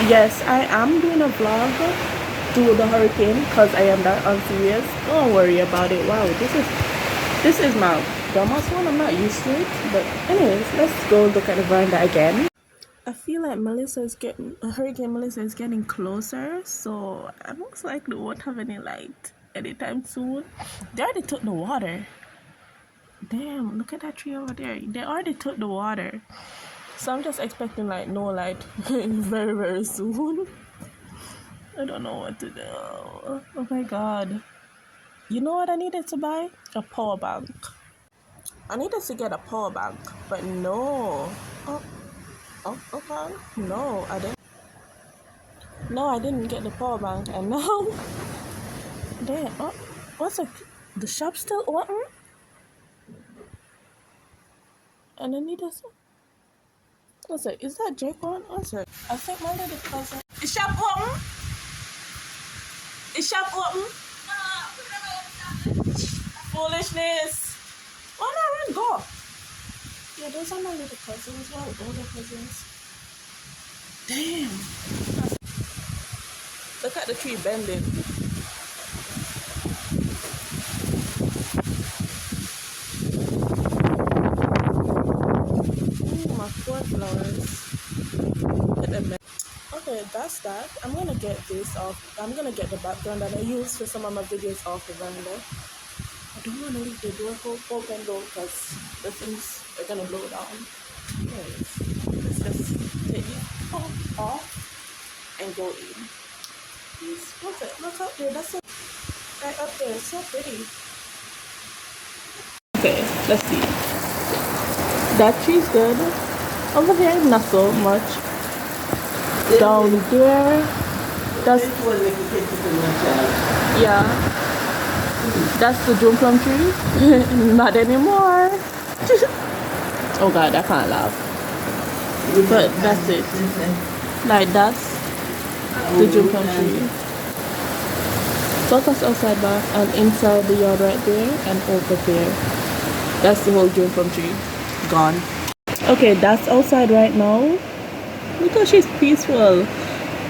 Yes, I am doing a vlog to the hurricane because I am that unserious. Don't worry about it. Wow, this is my dumbest one. I'm not used to it. But anyways, let's go look at the veranda again. I feel like Hurricane Melissa is getting closer, so it looks like they won't have any light anytime soon. They already took the water. Damn, look at that tree over there. They already took the water. So I'm just expecting like no light very, very soon. I don't know what to do. Oh my god. You know what I needed to buy? A power bank. I needed to get a power bank, but no. Oh, okay. No, I didn't. No, I didn't get the power bank, and now, damn. Oh, what's it? The shop still open? And I needed some. What's it? Is that Jake one? What's it? I think my little cousin. Is shop open? Is shop open? Foolishness. Oh no, run, go. Yeah, those are my little cousins, my older cousins. Damn. Look at the tree bending. Ooh, my four flowers. Look at them. Okay, that's that. I'm gonna get this off. I'm gonna get the background that I use for some of my videos off the veranda. I don't want to leave the door open though because the things are gonna blow down. Anyways, let's just take it off and go in. Please, what's it? Look up there. That's so right up there. It's so pretty. Okay, let's see. That tree's good. Over there, not so much. Down there, that's yeah. That's the June plum tree. Not anymore. Oh god, I can't laugh. But that's it. Like that's the June plum tree. Focus outside back and inside the yard right there and over there. That's the whole June plum tree. Gone. Okay, that's outside right now. Look how she's peaceful.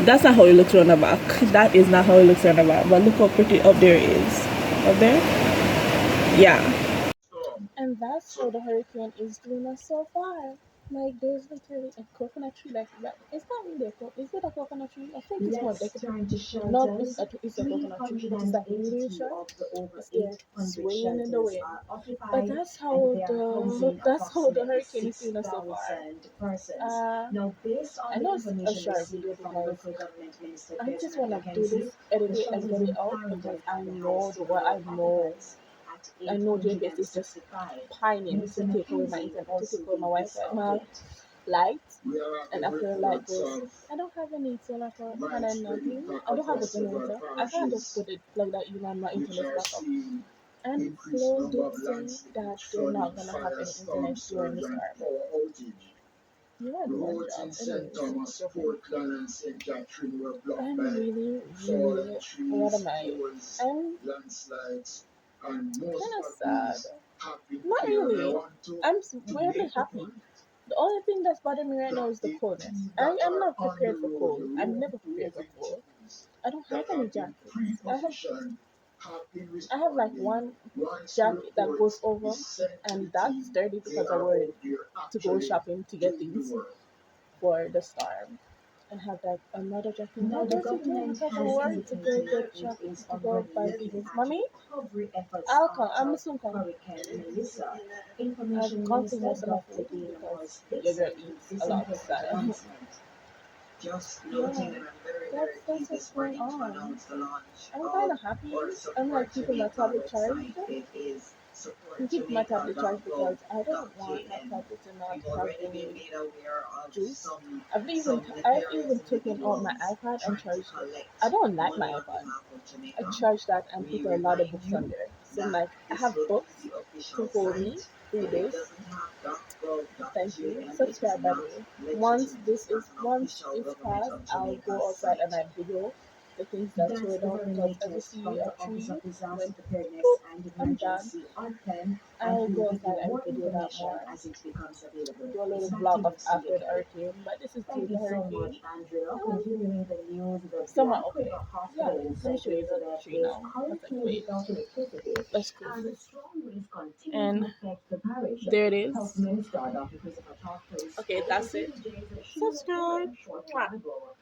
That's not how it looks on the back. That is not how it looks on the back. But look how pretty up there is. Up there? Yeah. And that's how the hurricane is doing us so far. Like there's literally a coconut tree like that. It's not really a coconut. Is it a coconut tree? I think it's more decorative. No, it's a coconut tree. It's like really short. It's there swaying in the wind. But that's how the hurricane is doing us so far. I know it's a short video because I just want to do this, edit it, and get it out because I know what I know. I know JPS is just pining to take away my internet, to take away my Wi-Fi, my light, and after the light goes, I don't have any solar panel, nothing. I don't have a generator. I can't just put it like that in on my internet back up. And Flo did say that they're not gonna have any internet during the storm. You had one job. Anyways, I'm really, really, what am I? I'm kind of sad. Not really. I'm weirdly happy. The only thing that's bothering me right now is the coldness. I am not prepared for cold. I'm never prepared for cold. I don't have any jackets. I have like one jacket that goes over, and that's dirty because I wore it to go shopping to get things for the storm. I have like another jacket. Now the government has work to go get shopping to go buy things. Mommy, I'll come. I'm soon coming. I've gone through most of my food because you're gonna eat a lot of stuff. Yeah, that's what's going on. I'm kind of happy. I'm like keeping my tablet charged. I'm keeping my tablet charged because I don't want my tablet to not have any juice. I've even taken out my iPad and charged it. I don't like my iPad. I charged that and put a lot of books on there. So like I have books to hold me 3 days. Thank you. Subscribe by the way. Once it's passed, I'll go outside and I video the things that tore it out, because as you see, a tree went Preparedness poof. and I'm done. Emergency on pen, and I'll we'll go give you outside and more video that information more. as it becomes available. Do a It's little back to vlog of you, after Celia. the hurricane. But this is Thank still you the so much, hurricane. Andrea. Um, Continuing the news, the Somewhat Black okay. River Yeah, Hospital in let me St. show you the Elizabeth tree is now. I was like, currently wait, without electricity, let's go. and the strong winds continue to And affect the parish. there it is. Health Minister Dr. Christopher Talk Okay, that's it. She Subscribe. a short Mwah. time ago.